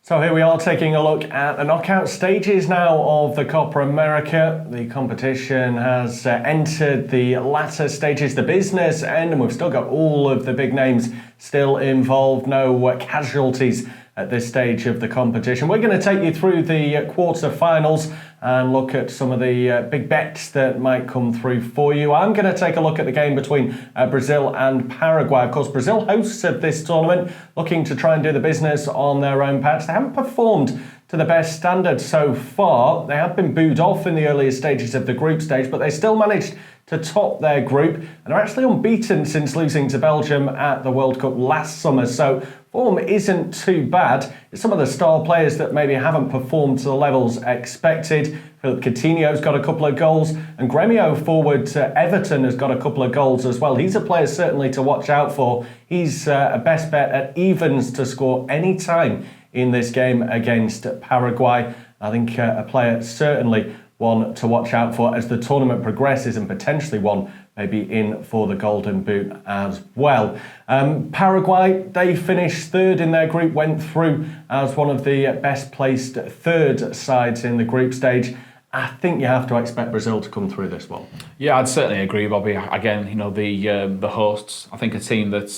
So here we are taking a look at the knockout stages now of the Copa America. The competition has entered the latter stages, the business end, and we've still got all of the big names still involved. No casualties at this stage of the competition. We're going to take you through the quarter-finals and look at some of the big bets that might come through for you. I'm going to take a look at the game between Brazil and Paraguay. Of course, Brazil, hosts of this tournament, looking to try and do the business on their own patch. They haven't performed to the best standard so far. They have been booed off in the earlier stages of the group stage, but they still managed to top their group and are actually unbeaten since losing to Belgium at the World Cup last summer. So form isn't too bad. It's some of the star players that maybe haven't performed to the levels expected. Philip Coutinho's got a couple of goals, and Gremio forward Everton has got a couple of goals as well. He's a player certainly to watch out for. He's a best bet at evens to score any time in this game against Paraguay. I think a player certainly one to watch out for as the tournament progresses, and potentially one maybe in for the Golden Boot as well. Paraguay, they finished third in their group, went through as one of the best placed third sides in the group stage. I think you have to expect Brazil to come through this one. Yeah, I'd certainly agree, Bobbie. Again, the hosts, I think a team that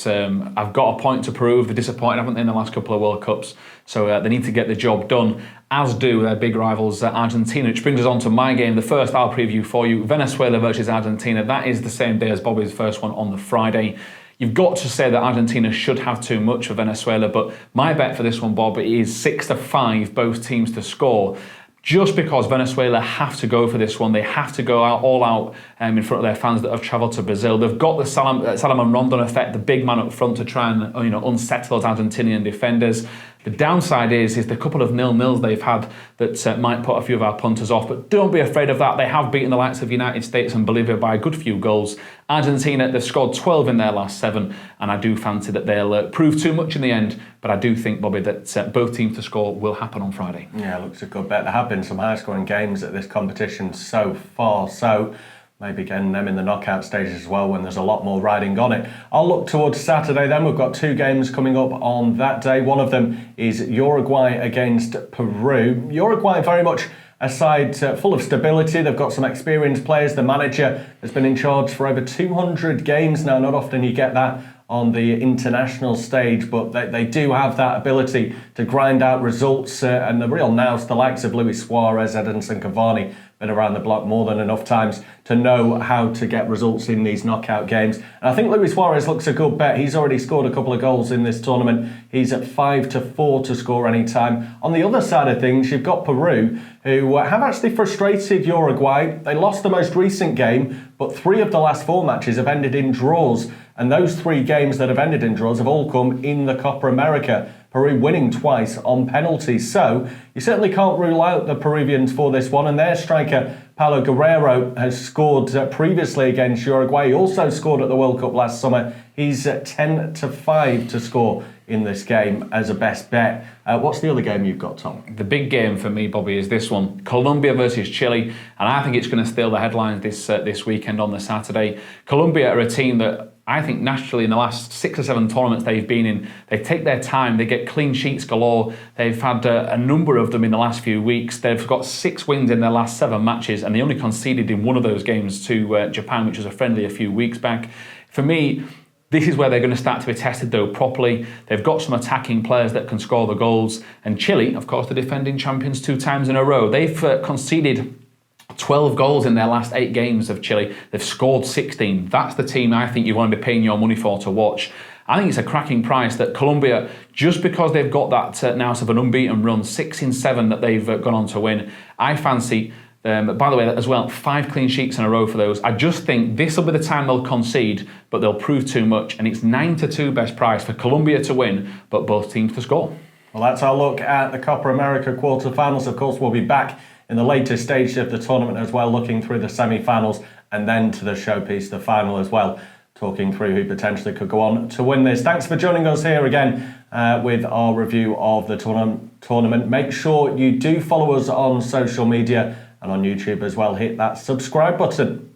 have got a point to prove. They're disappointed, haven't they, in the last couple of World Cups? So they need to get the job done, as do their big rivals Argentina, which brings us on to my game, the first I'll preview for you, Venezuela versus Argentina. That is the same day as Bobbie's first one on the Friday. You've got to say that Argentina should have too much for Venezuela, but my bet for this one, Bob, is 6-5, both teams to score. Just because Venezuela have to go for this one, they have to go all out in front of their fans that have travelled to Brazil. They've got the Salomon Rondon effect, the big man up front to try and unsettle those Argentinian defenders. The downside is the couple of 0-0s they've had that might put a few of our punters off, but don't be afraid of that. They have beaten the likes of United States and Bolivia by a good few goals. Argentina, they've scored 12 in their last 7, and I do fancy that they'll prove too much in the end, but I do think, Bobbie, that both teams to score will happen on Friday. Yeah, looks a good bet. There have been some high-scoring games at this competition so far, so maybe getting them in the knockout stages as well when there's a lot more riding on it. I'll look towards Saturday then. We've got 2 games coming up on that day. One of them is Uruguay against Peru. Uruguay very much a side full of stability. They've got some experienced players. The manager has been in charge for over 200 games now. Not often you get that on the international stage, but they do have that ability to grind out results, and the real nous, the likes of Luis Suarez, Edinson Cavani, been around the block more than enough times to know how to get results in these knockout games. And I think Luis Suarez looks a good bet. He's already scored a couple of goals in this tournament. He's at 5-4 to score any time. On the other side of things, you've got Peru, who have actually frustrated Uruguay. They lost the most recent game, but 3 of the last 4 matches have ended in draws. And those 3 games that have ended in draws have all come in the Copa America. Peru winning twice on penalties. So you certainly can't rule out the Peruvians for this one. And their striker, Paulo Guerrero, has scored previously against Uruguay. He also scored at the World Cup last summer. He's at 10-5 to score in this game as a best bet. What's the other game you've got, Tom? The big game for me, Bobbie, is this one. Colombia versus Chile. And I think it's going to steal the headlines this weekend on the Saturday. Colombia are a team that I think naturally in the last 6 or 7 tournaments they've been in, they take their time, they get clean sheets galore. They've had a number of them in the last few weeks. They've got 6 wins in their last 7 matches, and they only conceded in one of those games to Japan, which was a friendly a few weeks back. For me, this is where they're going to start to be tested though properly. They've got some attacking players that can score the goals. And Chile, of course, the defending champions 2 times in a row. They've conceded 12 goals in their last 8 games of Chile. They've scored 16. That's the team I think you want to be paying your money for to watch. I think it's a cracking price that Colombia, just because they've got that now of an unbeaten run, 6 in 7 that they've gone on to win, I fancy, by the way, as well, 5 clean sheets in a row for those. I just think this will be the time they'll concede, but they'll prove too much. And it's 9-2 best price for Colombia to win, but both teams to score. Well, that's our look at the Copa America quarterfinals. Of course, we'll be back in the later stage of the tournament as well, looking through the semi-finals and then to the showpiece, the final as well, talking through who potentially could go on to win this. Thanks for joining us here again with our review of the tournament. Make sure you do follow us on social media and on YouTube as well. Hit that subscribe button.